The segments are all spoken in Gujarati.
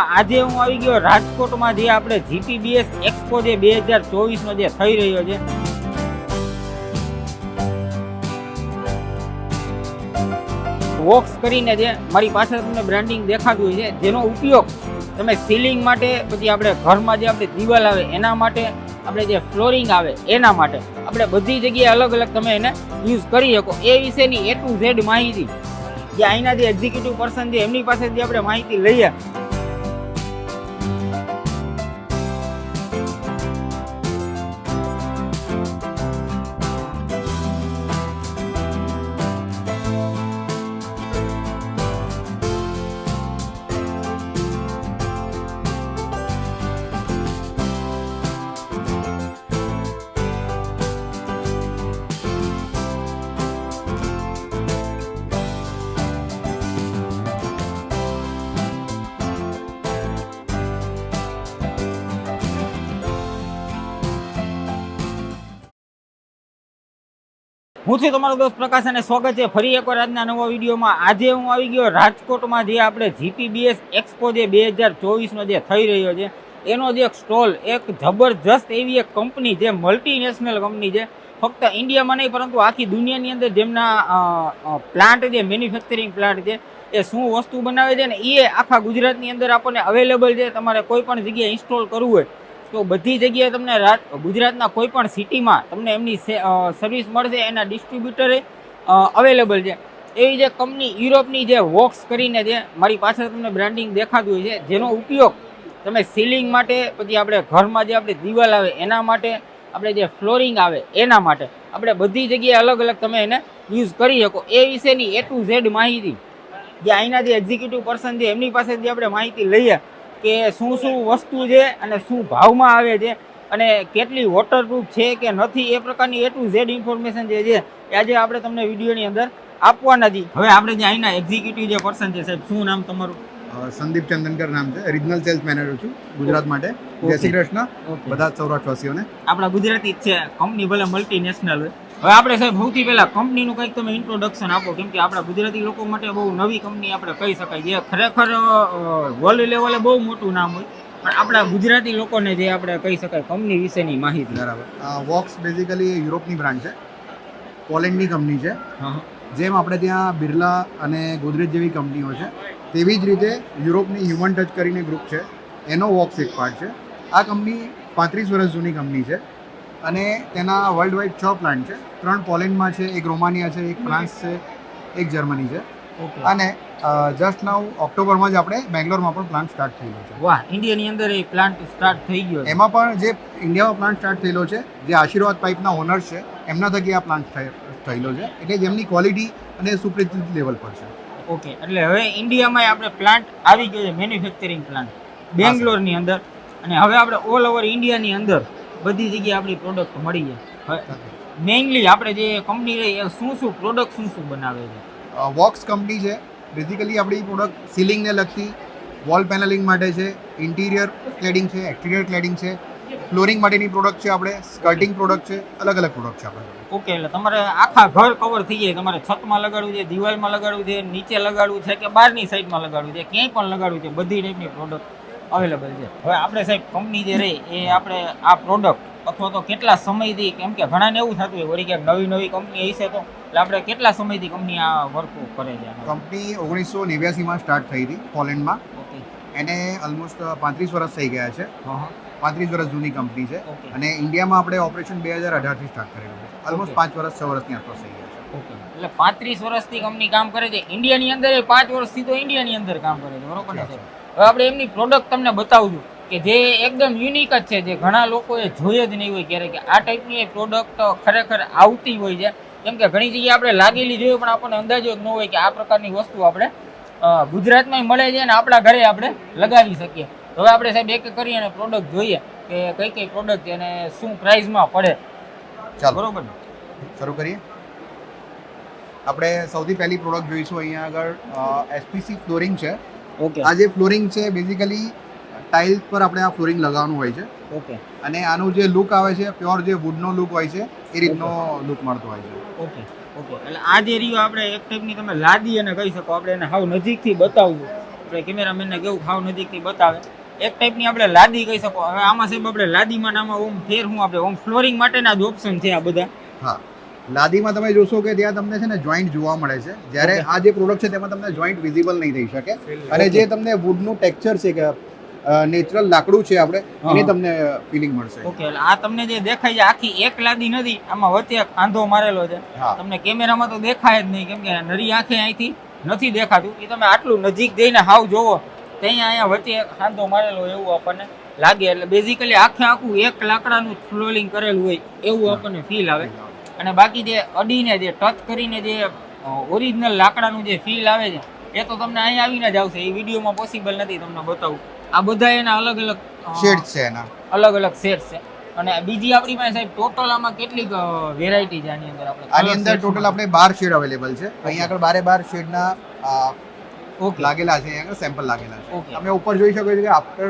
આજે હું આવી ગયો રાજકોટમાં જે આપણે જીટીબીએસ એક્સપો જે 2024 નો જે થઈ રહ્યો છે વોક્સ કરીને જે મારી પાસે તમને બ્રાન્ડિંગ દેખાતું હોય છે જેનો ઉપયોગ તમે સીલિંગ માટે પછી આપણે ઘરમાં જે આપણે દિવાલ આવે એના માટે આપણે જે ફ્લોરિંગ આવે એના માટે આપણે બધી જગ્યાએ અલગ અલગ તમે એને યુઝ કરી શકો એ વિશેની A to Z માહિતી જે અહીંના જે એક્ઝિક્યુટિવ પર્સન છે એમની પાસેથી આપણે માહિતી લઈએ. હું છું તમારો દોસ્ત પ્રકાશ અને સ્વાગત છે ફરી એકવાર આજના નવા વિડીયોમાં. આજે હું આવી ગયો રાજકોટમાં જે આપણે જીટીબીએસ એક્સપો જે 2024 નો જે થઈ રહ્યો છે એનો જે એક સ્ટોલ, એક જબરજસ્ત એવી એક કંપની જે મલ્ટીનેશનલ કંપની છે, ફક્ત ઇન્ડિયામાં નહીં પરંતુ આખી દુનિયાની અંદર જેમના પ્લાન્ટ જે મેન્યુફેક્ચરિંગ પ્લાન્ટ છે એ શું વસ્તુ બનાવે છે ને એ આખા ગુજરાતની અંદર આપણને અવેલેબલ છે. તમારે કોઈ પણ જગ્યાએ ઇન્સ્ટોલ કરવું હોય તો બધી જગ્યાએ તમને ગુજરાતના કોઈ પણ સિટીમાં તમને એમની સર્વિસ મળશે. એના ડિસ્ટ્રીબ્યુટરે અવેલેબલ છે. એવી જે કંપની યુરોપની જે વોક્સ કરીને જે મારી પાછળ તમને બ્રાન્ડિંગ દેખાતું હોય છે જેનો ઉપયોગ તમે સીલિંગ માટે પછી આપણે ઘરમાં જે આપણે દિવાલ આવે એના માટે આપણે જે ફ્લોરિંગ આવે એના માટે આપણે બધી જગ્યાએ અલગ અલગ તમે એને યુઝ કરી શકો એ વિશેની A to Z માહિતી જે અહીંના જે એક્ઝિક્યુટિવ પર્સન છે એમની પાસેથી આપણે માહિતી લઈએ કે શું શું વસ્તુ છે અને શું ભાવમાં આવે છે અને કેટલી વોટરપ્રૂફ છે કે નથી, એ પ્રકારની A to Z ઇન્ફોર્મેશન જે છે એ આજે આપણે તમને વિડીયોની અંદર આપવાના છીએ. હવે આપણે જે અહીંના એક્ઝિક્યુટિવ જે પર્સન છે, સાહેબ શું નામ તમારું? સંદીપ ચંદનકર નામ છે, રિજનલ સેલ્સ મેનેજર છું ગુજરાત માટે. જય શ્રી કૃષ્ણ બધા સૌરાષ્ટ્રવાસીઓને. આપણા ગુજરાતી જ છે, કંપની ભલે મલ્ટીનેશનલ હોય. હવે આપણે સાહેબ સૌથી પહેલા કંપનીનું કંઈક તમે ઇન્ટ્રોડક્શન આપો, કેમ કે આપણા ગુજરાતી લોકો માટે બહુ નવી કંપની આપણે કહી શકાય, જે ખરેખર વર્લ્ડ લેવલે બહુ મોટું નામ હોય પણ આપણા ગુજરાતી લોકોને જે આપણે કહી શકાય કંપની વિશેની માહિતી. બરાબર. વોક્સ બેઝિકલી યુરોપની બ્રાન્ડ છે, પોલેન્ડની કંપની છે. જેમ આપણે ત્યાં બિરલા અને ગોદરેજ જેવી કંપનીઓ છે તેવી જ રીતે યુરોપની હ્યુમન ટચ કરીને ગ્રુપ છે, એનો વોક્સ એક પાર્ટ છે. આ કંપની 35 વર્ષ જૂની કંપની છે અને તેના વર્લ્ડ વાઇડ 6 પ્લાન્ટ છે. 3 પોલેન્ડમાં છે, એક રોમાનિયા છે, એક ફ્રાન્સ છે, એક જર્મની છે. અને જસ્ટ નાવ ઓક્ટોબરમાં જ આપણે બેંગ્લોરમાં પણ પ્લાન્ટ સ્ટાર્ટ થયેલો છે. વાહ, ઇન્ડિયાની અંદર એ પ્લાન્ટ સ્ટાર્ટ થઈ ગયો. એમાં પણ જે ઇન્ડિયામાં પ્લાન્ટ સ્ટાર્ટ થયેલો છે, જે આશીર્વાદ પાઇપના ઓનર્સ છે એમના થકી આ પ્લાન્ટ થયેલો છે, એટલે જેમની ક્વોલિટી અને સુપ્રિસિઝ લેવલ પર છે. ઓકે, એટલે હવે ઇન્ડિયામાં આપણે પ્લાન્ટ આવી ગયો છે, મેન્યુફેક્ચરિંગ પ્લાન્ટ બેંગ્લોરની અંદર, અને હવે આપણે ઓલ ઓવર ઇન્ડિયાની અંદર બધી જગ્યાએ આપણી પ્રોડક્ટ મળી જાય. મેઇનલી આપણે જે કંપની રહી એ શું પ્રોડક્ટ બનાવે છે? વોક્સ કંપની છે, બેઝિકલી આપણી પ્રોડક્ટ સીલિંગને લગતી વોલ પેનલિંગ માટે છે, ઇન્ટિરિયર ક્લેડિંગ છે, એક્સટિરિયર ક્લેડિંગ છે, ફ્લોરિંગ માટેની પ્રોડક્ટ છે, આપણે સ્કર્ટિંગ પ્રોડક્ટ છે, અલગ અલગ પ્રોડક્ટ છે આપણે. ઓકે, એટલે તમારે આખા ઘર કવર થઈ જાય. તમારે છતમાં લગાડવું છે, દિવાલમાં લગાડવું છે, નીચે લગાડવું છે કે બહારની સાઈડમાં લગાડવું છે, ક્યાંય પણ લગાડવું છે, બધી ટાઈપની પ્રોડક્ટ અવેલેબલ છે. હવે આપણે સાહેબ કંપની જે રહી એ આપણે આ પ્રોડક્ટ અથવા તો કેટલા સમયથી, કેમ કે ઘણાને એવું થતું હોય વળી ક્યાંક નવી કંપની હશે તો એટલે આપણે કેટલા સમયથી કંપની આ વર્ક કરે છે? કંપની 1989માં સ્ટાર્ટ થઈ હતી પોલેન્ડમાં. ઓકે, એને ઓલમોસ્ટ 35 વર્ષ થઈ ગયા છે. 35 વર્ષ જૂની કંપની છે. ઓકે. અને ઇન્ડિયામાં આપણે ઓપરેશન 2018થી સ્ટાર્ટ કરેલું છે. ઓલમોસ્ટ 5 વર્ષ 6 વર્ષની આસપાસ થઈ ગયા છે. ઓકે, એટલે 35 વર્ષથી કંપની કામ કરે છે ઇન્ડિયાની અંદર, એ 5 વર્ષથી તો ઇન્ડિયાની અંદર કામ કરે છે, બરોબર છે? હવે આપણે એમની પ્રોડક્ટ તમને બતાવજો કે જે એકદમ યુનિક જ છે, જે ઘણા લોકોએ જોઈએ જ નહીં હોય ક્યારે કે આ ટાઈપની પ્રોડક્ટ ખરેખર આવતી હોય છે. કેમ કે ઘણી જગ્યાએ આપણે લાગેલી જોઈએ પણ આપણને અંદાજો જ ન હોય કે આ પ્રકારની વસ્તુ આપણે ગુજરાતમાં મળે છે અને આપણા ઘરે આપણે લગાવી શકીએ. હવે આપણે સાહેબ એક કરી અને પ્રોડક્ટ જોઈએ કે કઈ પ્રોડક્ટ છે અને શું પ્રાઇસમાં પડે. ચાલો, બરોબર ને? શરૂ કરીએ. આપણે સૌથી પહેલી પ્રોડક્ટ જોઈશું અહીંયા આગળ એસપીસી ફ્લોરિંગ છે. ઓકે, આ જે ફ્લોરિંગ છે બેઝિકલી ટાઇલ્સ પર આપણે આ ફ્લોરિંગ લગાવવાનું હોય છે. ઓકે, અને આનું જે લુક આવે છે પ્યોર જે વુડનો લુક હોય છે એ રીતનો લુક મળતો હોય છે. ઓકે, એટલે આ જે રહ્યો આપણે એક ટાઈપની તમે લાદી અને કહી શકો, આપણે એને હાવ નજીકથી બતાવવું આપણે કેમેરામેનને કેવું ખાવ નજીકથી બતાવે. એક ટાઈપની આપણે લાદી કહી શકો. હવે આમાં સાહેબ આપણે લાદીમાં ને આમાં ઓમ ફેર હું આપણે ઓમ ફ્લોરિંગ માટેના જ ઓપ્શન છે આ બધા. હા, લાદીમાં તમે જોશો કે ત્યાં તમને છે ને જોઈન્ટ જોવા મળે છે, જ્યારે આ જે પ્રોડક્ટ છે તેમાં તમને જોઈન્ટ વિઝિબલ નહીં થઈ શકે. અને જે તમને વુડનું ટેક્સચર છે કે નેચરલ લાકડું છે આપણે એની તમને ફિલિંગ મળશે. ઓકે, એટલે આ તમને જે દેખાય છે આખી એક લાદી નથી, આમાં વચ્ચે કાંધો મારેલો છે. તમને કેમેરામાં તો દેખાય જ નહીં, કેમ કે નરી આંખે અહીંથી નથી દેખાતું. એ તમે આટલું નજીક જઈને હાવ જોવો ત્યાં અહીંયા વચ્ચે એક કાંધો મારેલો એવું આપણને લાગે. એટલે બેઝિકલી આખે આખું એક લાકડાનું ફ્લોરિંગ કરેલું હોય એવું આપણને ફીલ આવે. અને બાકી જે અડીને જે ટચ કરીને જે ઓરિજિનલ લાકડાનું જે ફીલ આવે છે એ તો તમને અહીંયા આવીને જ આવશે. એ વિડીયોમાં પોસિબલ નથી તમને બતાવું. આ બધા એના અલગ અલગ શેડ્સ છે, એના અલગ અલગ શેડ્સ છે. અને બીજી આપણી પાસે સાહેબ ટોટલ આમાં કેટલીક વેરાયટી છે આની અંદર? આની અંદર ટોટલ આપણે 12 શેડ અવેલેબલ છે. અહીંયા આગળ 12 શેડના લાગેલા છે, અહીંયા આગળ સેમ્પલ લાગેલા છે. તમે ઉપર જોઈ શકો છો કે આફ્ટર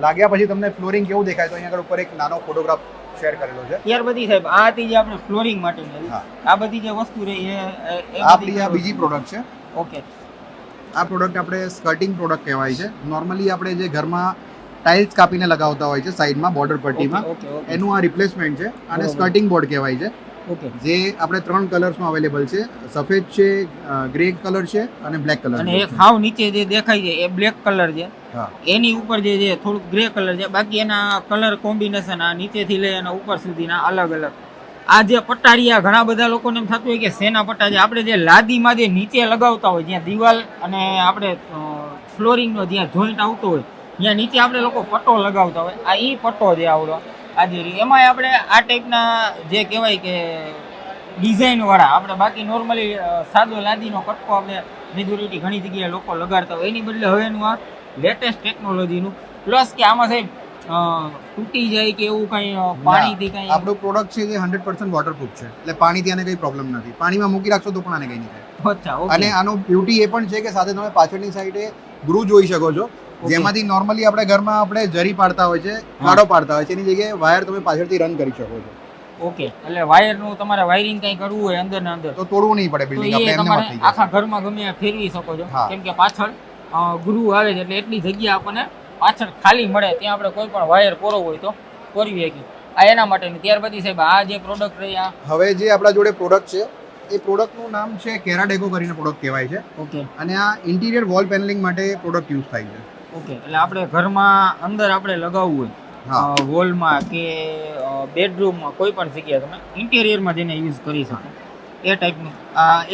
લાગ્યા પછી તમને ફ્લોરિંગ કેવું દેખાય તો અહીંયા આગળ ઉપર એક નાનો ફોટોગ્રાફ શેર કરેલો છે. ત્યાર પછી સાહેબ આ હતી જે આપણે ફ્લોરિંગ માટેની આ બધી જે વસ્તુ રહી એ આપણી આ બીજી પ્રોડક્ટ છે. ઓકે, આ પ્રોડક્ટ આપણે સ્કર્ટિંગ પ્રોડક્ટ કહેવાય છે. નોર્મલી આપણે જે ઘરમાં ટાઇલ્સ કાપીને લગાવતા હોય છે સાઈડમાં બોર્ડર પટ્ટીમાં, એનું આ રિપ્લેસમેન્ટ છે. અને સ્કર્ટિંગ બોર્ડ કહેવાય છે. ઓકે, જે આપણે 3 કલર્સમાં અવેલેબલ છે. સફેદ છે, ગ્રે કલર છે અને બ્લેક કલર. અને એક હાવ નીચે જે દેખાય છે એ બ્લેક કલર છે. એની ઉપર જે છે થોડુંક ગ્રે કલર છે. બાકી એના કલર કોમ્બિનેશન આ નીચેથી લઈ અને ઉપર સુધીના અલગ અલગ. આ જે પટ્ટારિયા ઘણા બધા લોકોને એમ થતું હોય કે શેના પટ્ટા છે. આપણે જે લાદીમાં જે નીચે લગાવતા હોય, જ્યાં દિવાલ અને આપણે ફ્લોરિંગનો જ્યાં જોઈન્ટ આવતો હોય ત્યાં નીચે આપણે લોકો પટ્ટો લગાવતા હોય. આ ઈ પટ્ટો છે આવડો આજે. એમાંય આપણે આ ટાઈપના જે કહેવાય કે ડિઝાઇનવાળા આપણે બાકી નોર્મલી સાદો લાદીનો કટકો આપણે મેજોરિટી ઘણી જગ્યાએ લોકો લગાડતા હોય, એની બદલે હવે એનું આ લેટેસ્ટ ટેકનોલોજીનું પ્લસ કે આમાં સાહેબ તૂટી જાય કે એવું કંઈ પાણીથી કંઈ આપણું પ્રોડક્ટ છે જે 100% વોટરપ્રૂફ છે. એટલે પાણીથી આને કંઈ પ્રોબ્લેમ નથી. પાણીમાં મૂકી રાખશો તો પણ આને કંઈ નહીં થાય. અચ્છા, અને આનો બ્યુટી એ પણ છે કે સાથે તમે પાછળની સાઈડે ગ્રુ જોઈ શકો છો, જેમાંથી નોર્મલી આપણે ઘરમાં આપણે જરી પાડતા હોય છે, કાડો પાડતા હોય છે, એની જગ્યાએ વાયર તમે પાછળથી રન કરી શકો છો. ઓકે, એટલે વાયરનું તમારે વાયરિંગ કંઈ કરવું હોય અંદર ને અંદર તો તોડવું નહીં પડે બિલ્ડિંગ. આપણે એમને તમારે આખા ઘરમાં ગમે ફેરવી શકો છો, કેમ કે પાછળ ગ્રુ આવે છે એટલે એટલી જગ્યા આપણને પાછળ ખાલી મળે ત્યાં આપણે કોઈ પણ વાયર પૂરો હોય તો પૂરવી શકીએ. આ એના માટેની. ત્યાર પછી સાહેબ આ જે પ્રોડક્ટ રહી આ હવે જે આપણા જોડે પ્રોડક્ટ છે એ પ્રોડક્ટનું નામ છે કેરાડેકો કરીને પ્રોડક્ટ કહેવાય છે. ઓકે, અને આ ઇન્ટિરિયર વોલ પેનલિંગ માટે પ્રોડક્ટ યુઝ થાય છે. ઓકે, એટલે આપણે ઘરમાં અંદર આપણે લગાવવું હોય વોલમાં કે બેડરૂમમાં કોઈ પણ જગ્યાએ તમે ઇન્ટિરિયરમાં જઈને યુઝ કરી શકો એ ટાઈપનું.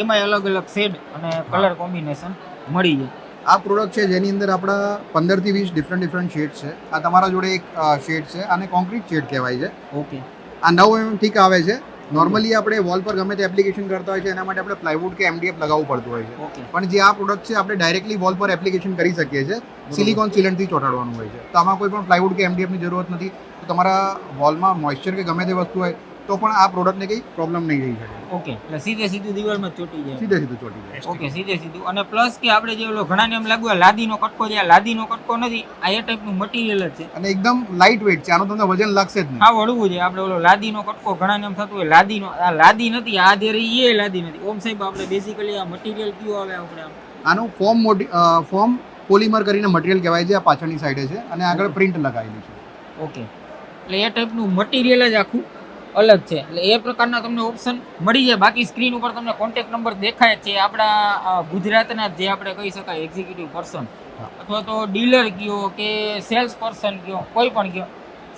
એમાં અલગ અલગ શેડ અને કલર કોમ્બિનેશન મળી જાય. આ પ્રોડક્ટ છે જેની અંદર આપણા 15 થી 20 ડિફરન્ટ શેડ છે. આ તમારા જોડે એક શેડ છે, આને કોન્ક્રીટ શેડ કહેવાય છે. ઓકે, આ 9 mm થીક આવે છે. નોર્મલી આપણે વોલ પર ગમે તે એપ્લિકેશન કરતા હોય છે એના માટે આપણે પ્લાયવુડ કે MDF લગાવવું પડતું હોય છે. પણ જે આ પ્રોડક્ટ છે આપણે ડાયરેક્ટલી વોલ પર એપ્લિકેશન કરી શકીએ છીએ. સિલિકોન સિલન્ટથી ચોંટાડવાનું હોય છે. તો આમાં કોઈ પણ પ્લાયવુડ કે MDF ની જરૂરત નથી. તો તમારા વોલમાં મોઇશ્ચર કે ગમે તે વસ્તુ હોય તો પણ આ પ્રોડક્ટને કંઈ પ્રોબ્લેમ નહીં થઈ શકે. ઓકે, એટલે સીધું દિવાલમાં ચોંટી જાય. સીધું ચોંટી જાય. ઓકે, સીધું. અને પ્લસ કે આપણે જે ઓલો ઘણાને એમ લાગ્યું લાદીનો કટકો છે, આ લાદીનો કટકો નથી, આ એ ટાઈપનું મટીરિયલ જ છે. અને એકદમ લાઇટ વેઇટ છે. આનું તમને વજન લાગશે જ નહીં. હા, વળવું છે. આપણે ઓલો લાદીનો કટકો ઘણાને એમ થતું હોય લાદીનો, આ લાદી નથી, આ જે રહી એ લાદી નથી. ઓમ સાહેબ આપણે બેઝિકલી આ મટીરિયલ કયું આવે આપણે આનું ફોર્મ પોલિમર કરીને મટીરિયલ કહેવાય છે. આ પાછળની સાઈડે છે અને આગળ પ્રિન્ટ લગાવેલી છે. ઓકે, એટલે એ ટાઈપનું મટીરિયલ જ આખું અલગ છે. એટલે એ પ્રકારના તમને ઓપ્શન મળી જાય. બાકી સ્ક્રીન ઉપર તમને કોન્ટેક્ટ નંબર દેખાય છે. આપણા ગુજરાતના જે આપણે કહી શકાય એક્ઝિક્યુટિવ પર્સન અથવા તો ડીલર કયો કે સેલ્સ પર્સન કયો કોઈ પણ કયો,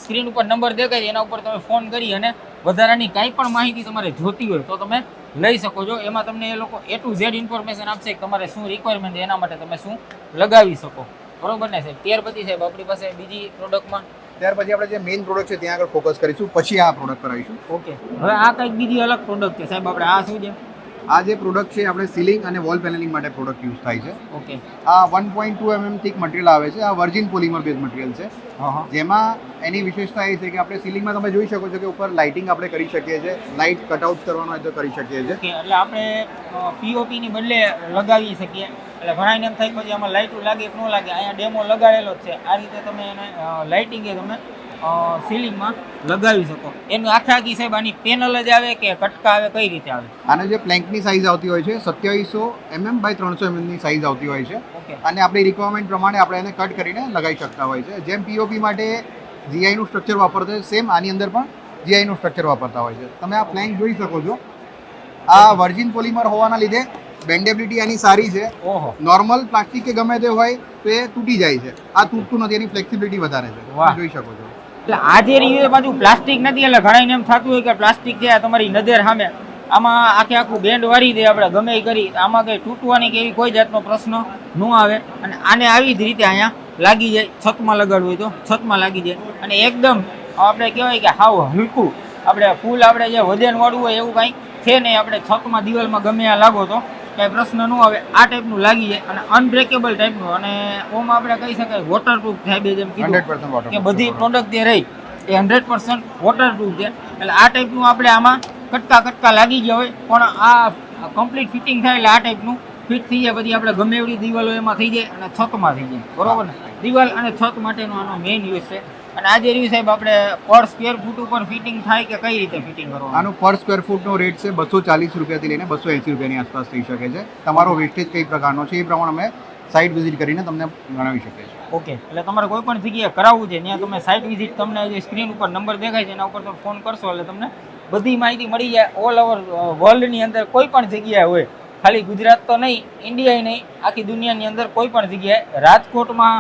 સ્ક્રીન ઉપર નંબર દેખાય એના ઉપર તમે ફોન કરી અને વધારાની કાંઈ પણ માહિતી તમારે જોતી હોય તો તમે લઈ શકો છો. એમાં તમને એ લોકો A to Z ઇન્ફોર્મેશન આપશે કે તમારે શું રિક્વાયરમેન્ટ છે, એના માટે તમે શું લગાવી શકો. બરોબર ને સાહેબ? ત્યાર પછી સાહેબ આપણી પાસે બીજી પ્રોડક્ટમાં ત્યાર પછી આપણે જે મેઇન પ્રોડક્ટ છે ત્યાં આગળ ફોકસ કરીશું, પછી આ પ્રોડક્ટ પર આવીશું. ઓકે, હવે આ કંઈક બીજી અલગ પ્રોડક્ટ છે સાહેબ. આપણે આ શું છે? આ જે પ્રોડક્ટ છે આપણે સીલિંગ અને વોલ પેનલિંગ માટે પ્રોડક્ટ યુઝ થાય છે. ઓકે, આ 1.2 mm થીક મટીરિયલ આવે છે. આ વર્જિન પોલિમર બેઝ મટીરિયલ છે. જેમાં એની વિશેષતા એ છે કે આપણે સીલિંગમાં તમે જોઈ શકો છો કે ઉપર લાઇટિંગ આપણે કરી શકીએ છીએ. લાઇટ કટઆઉટ કરવાનો હોય તો કરી શકીએ છીએ. એટલે આપણે POP ની બદલે લગાવી શકીએ. એટલે ઘણાને એમ થાય પછી આમાં લાઇટું લાગે કે ન લાગે, અહીંયા ડેમો લગાડેલો જ છે. આ રીતે તમે એને લાઇટિંગે તમે સીલિંગમાં લગાવી શકો. એનું આખી સાહેબ આની પેનલ જ આવે કે કટકા આવે, કઈ રીતે આવે? આને જે પ્લેન્કની સાઇઝ આવતી હોય છે 2700 mm બાય 300 mm ની સાઇઝ આવતી હોય છે. ઓકે. અને આપણી રિક્વાયરમેન્ટ પ્રમાણે આપણે એને કટ કરીને લગાવી શકતા હોય છે. જેમ પીઓપી માટે GI નું સ્ટ્રક્ચર વાપરતા હોય સેમ આની અંદર પણ GI નું સ્ટ્રક્ચર વાપરતા હોય છે. તમે આ પ્લેન્ક જોઈ શકો છો. આ વર્જિન પોલિમર હોવાના લીધે બેન્ડેબિલિટી એની સારી છે. ઓહો. નોર્મલ પ્લાસ્ટિક કે ગમે તે હોય તો એ તૂટી જાય છે. આ તૂટતું નથી, એની ફ્લેક્સિબિલિટી વધારે છે. વાહ. જોઈ શકો છો. એટલે આ જે રહ્યું એ બાજુ પ્લાસ્ટિક નથી, એટલે ઘણાને એમ થતું હોય કે પ્લાસ્ટિક છે આ તમારી નજર સામે, આમાં આખું બેન્ડ વાળી દે આપણે ગમે એ કરી, આમાં કંઈ તૂટવાની કે એવી કોઈ જાતનો પ્રશ્ન ન આવે. અને આને આવી જ રીતે અહીંયા લાગી જાય, છતમાં લગાડવું હોય તો છતમાં લાગી જાય. અને એકદમ આપણે કહેવાય કે હાવ હલકું, આપણે ફૂલ આપણે જે વજનવાળું હોય એવું કાંઈ છે નહીં. આપણે છતમાં દિવાલમાં ગમે આ લાગો તો કાંઈ પ્રશ્ન ન આવે. આ ટાઈપનું લાગી જાય અને અનબ્રેકેબલ ટાઈપનું. અને ઓમ આપણે કહી શકાય વોટરપ્રૂફ થાય, બે જેમ કીધું 100% waterproof કે બધી પ્રોડક્ટ જે રહી એ 100% વોટરપ્રૂફ છે. એટલે આ ટાઈપનું આપણે આમાં કટકા લાગી ગયા હોય પણ આ કમ્પ્લીટ ફિટિંગ થાય એટલે આ ટાઈપનું ફિટ થઈ જાય. પછી આપણે ગમે એવડી દિવાલો એમાં થઈ જાય અને છતમાં થઈ જાય, બરોબર ને? દિવાલ અને છત માટેનો આનો મેઇન યુઝ છે. અને આજે રહ્યું સાહેબ આપણે પર સ્ક્વેર ફૂટ ઉપર ફિટિંગ થાય કે કઈ રીતે ફિટિંગ કરવાનું? આનો પર સ્ક્વેર ફૂટનો રેટ છે 240 રૂપિયાથી લઈને 280 રૂપિયાની આસપાસ થઈ શકે છે. તમારો વેસ્ટેજ કઈ પ્રકારનો છે એ પ્રમાણે અમે સાઇટ વિઝિટ કરીને તમને જણાવી શકીએ છીએ. ઓકે. એટલે તમારે કોઈ પણ જગ્યાએ કરાવવું છે ત્યાં તમે સાઇટ વિઝિટ, તમને જે સ્ક્રીન ઉપર નંબર દેખાય છે એના ઉપર તમે ફોન કરશો એટલે તમને બધી માહિતી મળી જાય. ઓલ ઓવર વર્લ્ડની અંદર કોઈ પણ જગ્યાએ હોય, ખાલી ગુજરાત તો નહીં, ઇન્ડિયા નહીં, આખી દુનિયાની અંદર કોઈ પણ જગ્યાએ, રાજકોટમાં,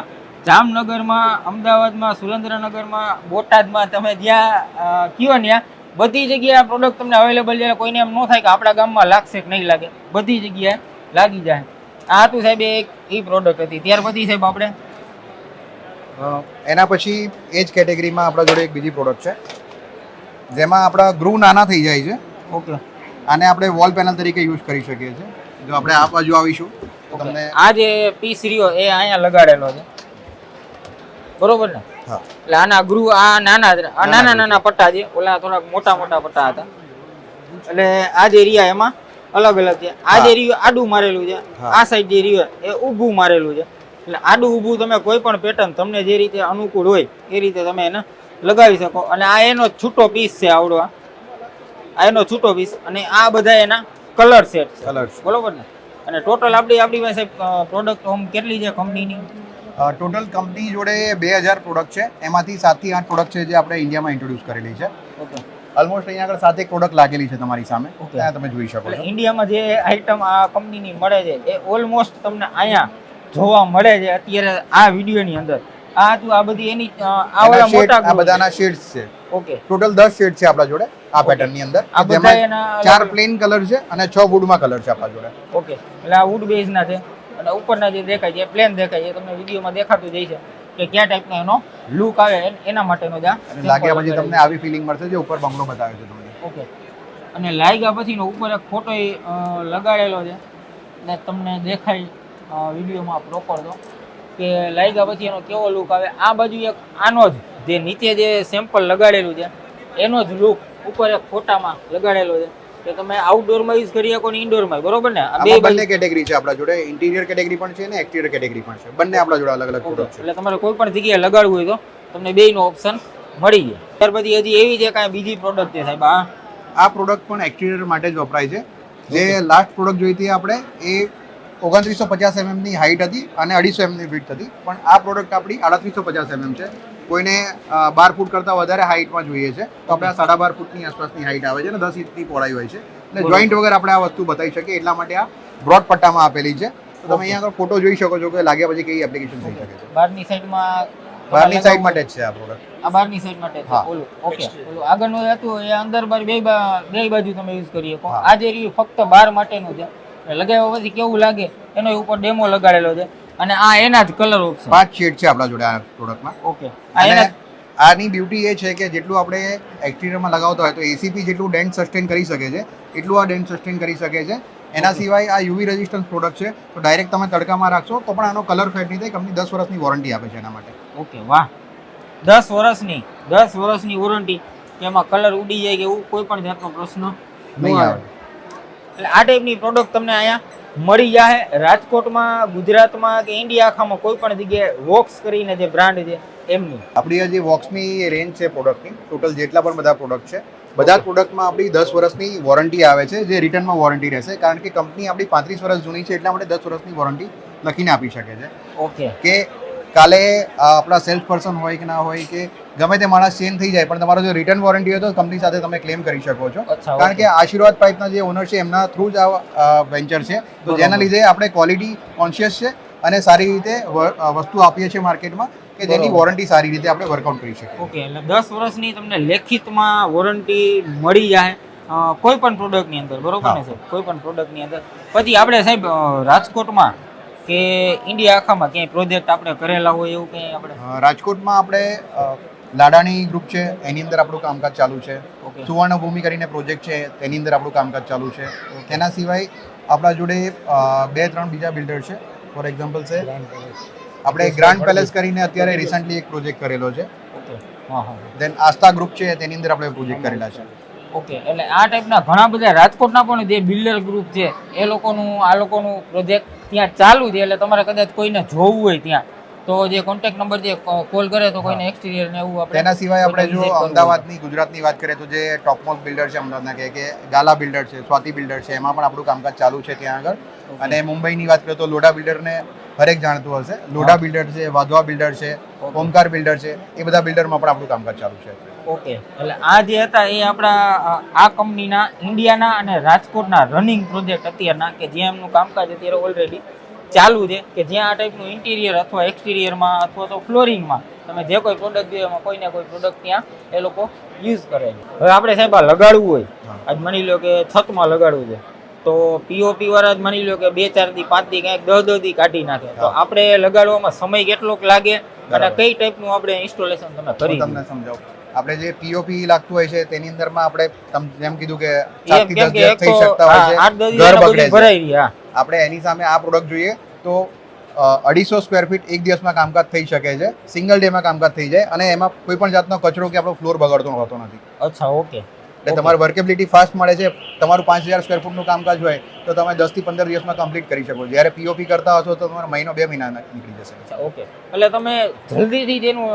જામનગરમાં, અમદાવાદમાં, સુરેન્દ્રનગરમાં, બોટાદમાં, તમે જ્યાં કયો ત્યાં બધી જગ્યાએ આ પ્રોડક્ટ તમને અવેલેબલ છે. કોઈને એમ ન થાય કે આપણા ગામમાં લાગશે કે નહીં લાગે, બધી જગ્યાએ લાગી જાય. આ હતું સાહેબ એક એ પ્રોડક્ટ હતી. ત્યાર પછી સાહેબ આપણે એના પછી એ જ કેટેગરીમાં આપણા જોડે એક બીજી પ્રોડક્ટ છે જેમાં આપણા ગ્રુ નાના થઈ જાય છે. ઓકે. આને આપણે વોલ પેનલ તરીકે યુઝ કરી શકીએ છીએ. જો આપણે આ બાજુ આવીશું તો તમને આ જે પીસ રહ્યો એ અહીંયા લગાડેલો છે, બરોબર ને? હા. એટલે આના ગ્રુ આ નાના પટ્ટા છે, ઓલા થોડાક મોટા પટ્ટા હતા. એટલે આ જે રહ્યા એમાં અલગ અલગ છે. આ જે રહ્યું આડું મારેલું છે, આ સાઈડ જે રહ્યું એ ઊભું મારેલું છે. એટલે આડું ઊભું તમે કોઈ પણ પેટર્ન તમને જે રીતે અનુકૂળ હોય એ રીતે તમે એને લગાવી શકો. અને આ એનો છૂટો પીસ છે, આવડો આ એનો છૂટો પીસ. અને આ બધા એના કલર સેટ છે, બરોબર ને? અને ટોટલ આપણી પાસે પ્રોડક્ટ હોમ કેટલી છે કંપનીની? ટોટલ કંપની જોડે 2000 પ્રોડક્ટ છે. એમાંથી 7 થી 8 પ્રોડક્ટ છે જે આપણે ઇન્ડિયામાં ઇન્ટ્રોડ્યુસ કરેલી છે. ઓકે. ઓલમોસ્ટ અહીંયા આગળ 7 એક પ્રોડક્ટ લાગેલી છે તમારી સામે, ત્યાં તમે જોઈ શકો છો. ઇન્ડિયામાં જે આઇટમ આ કંપનીની મળે છે એ ઓલમોસ્ટ તમને અહીંયા જોવા મળે છે અત્યારે આ વિડીયોની અંદર. આ બધી એની આ બધાના શેડ્સ છે. ઓકે. ટોટલ 10 શેડ છે આપણા જોડે આ પેટર્નની અંદર. આ બધા એના 4 પ્લેન કલર છે અને 6 વુડમાં કલર છે આપણા જોડે. ઓકે. એટલે આ વુડ બેઝ ના છે અને ઉપરના જે દેખાય છે પ્લેન દેખાય છે, તમને વિડીયોમાં દેખાતું જાય છે કે કયા ટાઈપનો એનો લુક આવે એના માટેનો જ લાગ્યા પછી તમને આવી ફિલિંગ મળશે જે ઉપર બંગલો બતાવે છે તમને. ઓકે. અને લાગ્યા પછીનો ઉપર એક ફોટો લગાડેલો છે ને તમને દેખાય વિડીયોમાં પ્રોપર તો કે લાગ્યા પછી એનો કેવો લુક આવે. આ બાજુ એક આનો જ જે નીચે જે સેમ્પલ લગાડેલું છે એનો જ લુક ઉપર એક ફોટામાં લગાડેલો છે કે તમે આઉટડોરમાં યુઝ કરી શકો ને ઇન્ડોરમાં, બરોબર ને? આ બંને કેટેગરી છે આપણા જોડે. ઇન્ટિરિયર કેટેગરી પણ છે અને એક્સટિરિયર કેટેગરી પણ છે. બંને આપણા જોડે અલગ અલગ પ્રોડક્ટ છે. એટલે તમારે કોઈ પણ જગ્યાએ લગાડવું હોય તો તમને બેયનો ઓપ્શન મળી જાય. ત્યાર પછી હજી એવી છે કાંઈ બીજી પ્રોડક્ટ છે સાહેબ? આ પ્રોડક્ટ પણ એક્સટિરિયર માટે જ વપરાય છે. જે લાસ્ટ પ્રોડક્ટ જોઈ હતી આપણે એ 2950 mm ની હાઈટ હતી અને 250 mm ની વિડ્થ હતી. પણ આ પ્રોડક્ટ આપણી 3850 mm છે. કોઈને 12 ફૂટ કરતાં વધારે હાઈટમાં જોઈએ છે તો આપણે 12.5 ફૂટની આસપાસની હાઈટ આવે છે અને 10 ઇંચની પહોળાઈ હોય છે. એટલે જોઈન્ટ વગર આપણે આ વસ્તુ બતાવી શકીએ એટલા માટે આ બ્રોડ પટ્ટામાં આપેલી છે. તો તમે અહીંયા આગળ ફોટો જોઈ શકો છો કે લાગ્યા પછી કઈ એપ્લિકેશન થઈ શકે છે. બહારની સાઈડમાં બહારની સાઈડ માટે જ છે આ પ્રોડક્ટ. આ બહારની સાઈડ માટે છે. ઓલું ઓકે. ઓલું આગળનું હતું એ અંદર બાર બે બાજુ તમે યુઝ કરી શકો. આ જે રહ્યું ફક્ત બહાર માટેનું છે. લગાવ્યા પછી કેવું લાગે એનો ઉપર ડેમો લગાડેલો છે. અને આ એના જ કલર ઓપ્શન 5 શેડ છે આપણા જોડે આ પ્રોડક્ટમાં. ઓકે. આની બ્યુટી એ છે કે જેટલું આપણે એક્સટિરિયરમાં લગાવતા હોય તો એસીપી જેટલું ડેન્ટ સસ્ટેન કરી શકે છે એટલું આ ડેન્ટ સસ્ટેન કરી શકે છે. એના સિવાય આ યુવી રેઝિસ્ટન્સ પ્રોડક્ટ છે તો ડાયરેક્ટ તમે તડકામાં રાખશો તો પણ આનો કલર ફેડ નહીં થાય. કંપની 10 વર્ષની વોરંટી આપે છે એના માટે. ઓકે. વાહ. 10 વર્ષની વોરંટી. એમાં કલર ઉડી જાય કે એવું કોઈ પણ જાતનો પ્રશ્ન નહીં આવે. એટલે આ ટાઈપની પ્રોડક્ટ તમને અહીંયા મળી જાય રાજકોટમાં, ગુજરાતમાં કે ઇન્ડિયા આખામાં કોઈ પણ જગ્યાએ વોક્સ કરીને જે બ્રાન્ડ છે એમની. આપણી આ જે વોક્સની રેન્જ છે પ્રોડક્ટની, ટોટલ જેટલા પણ બધા પ્રોડક્ટ છે, બધા જ પ્રોડક્ટમાં આપણી 10 વર્ષની વોરંટી આવે છે, જે રિટર્નમાં વોરંટી રહેશે, કારણ કે કંપની આપણી 35 વર્ષ જૂની છે, એટલા માટે 10 વર્ષની વોરંટી લખીને આપી શકે છે. ઓકે. કે કાલે આપણા સેલ્સ પર્સન હોય કે ના હોય કે ગમે તે માણસ ચેન્જ થઈ જાય, પણ તમારો જો રિટર્ન વોરંટી હોય તો કંપની સાથે તમે ક્લેમ કરી શકો છો. કારણ કે આશીર્વાદ પાઇપના જે ઓનર છે એમના થ્રુ જ આ વેન્ચર છે, તો જેના લીધે આપણે ક્વોલિટી કોન્શિયસ છે અને સારી રીતે વસ્તુ આપીએ છીએ માર્કેટમાં, કે જેની વોરંટી સારી રીતે આપણે વર્કઆઉટ કરી શકીએ. ઓકે, એટલે 10 વર્ષની તમને લેખિતમાં વોરંટી મળી જાય કોઈ પણ પ્રોડક્ટની અંદર, બરોબર ને સાહેબ? કોઈ પણ પ્રોડક્ટની અંદર. પછી આપણે સાહેબ રાજકોટમાં કે ઇન્ડિયા આખામાં ક્યાંય પ્રોજેક્ટ આપણે કરેલા હોય એવું કંઈ આપણે? રાજકોટમાં આપણે લાડાણી ગ્રુપ છે, એની અંદર આપણું કામકાજ ચાલુ છે. સુવર્ણભૂમિ કરીને પ્રોજેક્ટ છે, તેની અંદર આપણું કામકાજ ચાલુ છે. તેના સિવાય આપણા જોડે 2-3 બીજા બિલ્ડર છે. ફોર એક્ઝામ્પલ છે આપણે ગ્રાન્ડ પેલેસ કરીને અત્યારે રિસન્ટલી એક પ્રોજેક્ટ કરેલો છે. દેન આસ્થા ગ્રુપ છે, તેની અંદર આપણે પ્રોજેક્ટ કરેલા છે. ઓકે, એટલે આ ટાઈપના ઘણા બધા રાજકોટના પણ જે બિલ્ડર ગ્રુપ છે એ લોકોનું આ લોકોનું પ્રોજેક્ટ ત્યાં ચાલુ છે. એટલે તમારે કદાચ કોઈને જોવું હોય ત્યાં તો જે કોન્ટેક્ટ નંબર છે કોલ કરે તો કોઈને એક્સટિરિયર ને એવું આપણે. તેના સિવાય આપણે જો અમદાવાદની, ગુજરાતની વાત કરીએ તો જે ટોપ મોસ્ટ બિલ્ડર છે અમદાવાદના, કે ગાલા બિલ્ડર છે, સ્વાતિ બિલ્ડર છે, એમાં પણ આપણું કામકાજ ચાલુ છે ત્યાં આગળ. અને મુંબઈની વાત કરીએ તો લોડા બિલ્ડરને હરેક જાણતું હશે. લોડા બિલ્ડર છે, વાધવા બિલ્ડર છે, ઓમકાર બિલ્ડર છે, એ બધા બિલ્ડરમાં પણ આપણું કામકાજ ચાલુ છે. ઓકે, એટલે આ જે હતા એ આપણા આ કંપનીના ઇન્ડિયાના અને રાજકોટના રનિંગ પ્રોજેક્ટ અત્યારના, કે જ્યાં એમનું કામકાજ અત્યારે ઓલરેડી ચાલુ છે, કે જ્યાં આ ટાઈપનું ઇન્ટિરિયર અથવા એક્સટિરિયરમાં અથવા તો ફ્લોરિંગમાં તમે જે કોઈ પ્રોડક્ટ જોઈએ એમાં કોઈને કોઈ પ્રોડક્ટ ત્યાં એ લોકો યુઝ કરે છે. હવે આપણે સાહેબ આ લગાડવું હોય, આજ માની લો કે છતમાં લગાડવું છે, તો પીઓપી વાળા જ માની લો કે 2-4 દી 5 દી કંઈક 10 દી કાઢી નાખે, તો આપણે લગાડવામાં સમય કેટલોક લાગે અને કઈ ટાઈપનું આપણે ઇન્સ્ટોલેશન તમે કરી? તમને સમજાવું. આપણે જે પીઓપી લાગતું હોય છે તેની અંદરમાં આપણે જેમ કીધું કે 7 થી 10 દિવસ થઈ શકતા હોય છે, ઘર બગડે છે. આપણે એની સામે આ પ્રોડક્ટ જોઈએ તો 250 સ્ક્વેર ફીટ એક દિવસમાં કામકાજ થઈ શકે છે, સિંગલ ડેમાં કામકાજ થઈ જાય, અને એમાં કોઈ પણ જાતનો કચરો કે આપણો ફ્લોર બગાડતો હોતો નથી. અચ્છા, ઓકે. એટલે તમારી વર્કેબિલિટી ફાસ્ટ મળે છે. તમારું 5000 સ્ક્વેર ફૂટનું કામકાજ હોય તો તમે 10 થી 15 દિવસમાં કમ્પ્લીટ કરી શકો. જ્યારે પીઓપી કરતા હશો તો તમારો મહિનો 2 મહિના નીકળી જશે. ઓકે, એટલે તમે જલ્દીથી જેનું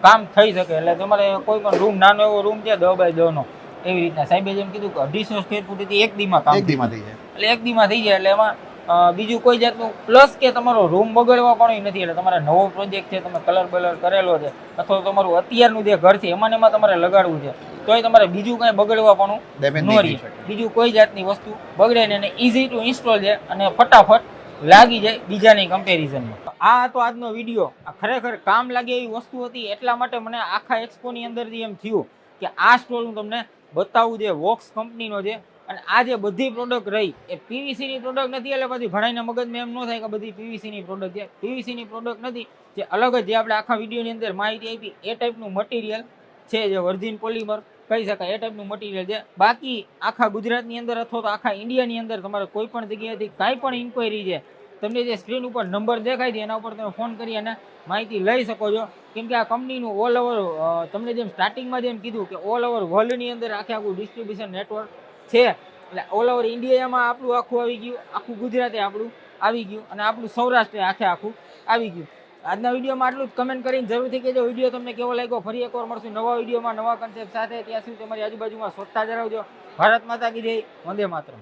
કામ થઈ શકે, એટલે તમારે કોઈ પણ રૂમ, નાનો એવો રૂમ છે 10 બાય 10 નો, એવી રીતના સાહેબે જેમ કીધું કે 250 સ્ક્વેર ફૂટથી એક દીમાં કામ થઈ જાય. એટલે એક દીમાં થઈ જાય. એટલે એમાં બીજું કોઈ જાતનું પ્લસ કે તમારો રૂમ બગડવા પણ નથી. એટલે તમારે નવો પ્રોજેક્ટ છે, તમે કલર બલર કરેલો છે, અથવા તમારું અત્યારનું જે ઘર છે એમાં તમારે લગાડવું છે, તોય તમારે બીજું કાંઈ બગડવા પણ ન રહે. બીજું કોઈ જાતની વસ્તુ બગડે ને, એને ઇઝી ટુ ઇન્સ્ટોલ છે અને ફટાફટ લાગી જાય બીજાની કમ્પેરિઝનમાં. આ હતો આજનો વિડીયો. આ ખરેખર કામ લાગે એવી વસ્તુ હતી, એટલા માટે મને આખા એક્સપોની અંદરથી એમ થયું કે આ સ્ટોલ હું તમને બતાવું. જે વોક્સ કંપનીનો છે, અને આ જે બધી પ્રોડક્ટ રહી એ પીવીસીની પ્રોડક્ટ નથી. એટલે પછી ઘણાના મગજમાં એમ ન થાય કે બધી પીવીસીની પ્રોડક્ટ છે. પીવીસીની પ્રોડક્ટ નથી, જે અલગ જ જે આપણે આખા વિડીયોની અંદર માહિતી આપી એ ટાઈપનું મટીરિયલ છે, જે વર્જિન પોલિમર કહી શકાય એ ટાઈપનું મટીરિયલ છે. બાકી આખા ગુજરાતની અંદર અથવા તો આખા ઇન્ડિયાની અંદર તમારે કોઈ પણ જગ્યાએથી કાંઈ પણ ઇન્ક્વાયરી છે, તમને જે સ્ક્રીન ઉપર નંબર દેખાય છે એના ઉપર તમે ફોન કરી અને માહિતી લઈ શકો છો. કેમ કે આ કંપનીનું ઓલ ઓવર, તમને જેમ સ્ટાર્ટિંગમાં જેમ કીધું કે ઓલ ઓવર વર્લ્ડની અંદર આખું ડિસ્ટ્રીબ્યુશન નેટવર્ક છે. એટલે ઓલ ઓવર ઇન્ડિયામાં આપણું આખું આવી ગયું, આખું ગુજરાતે આપણું આવી ગયું, અને આપણું સૌરાષ્ટ્રે આખું આવી ગયું. આજના વિડીયોમાં આટલું જ. કમેન્ટ કરીને જરૂરથી કહેજો વિડીયો તમને કેવો લાગ્યો. ફરી એકવાર મળશું નવા વિડીયોમાં નવા કન્સેપ્ટ સાથે. ત્યાં સુધી તમારી આજુબાજુમાં સ્વચ્છતા જાળવજો. ભારત માતા કી જય. વંદે માતરમ.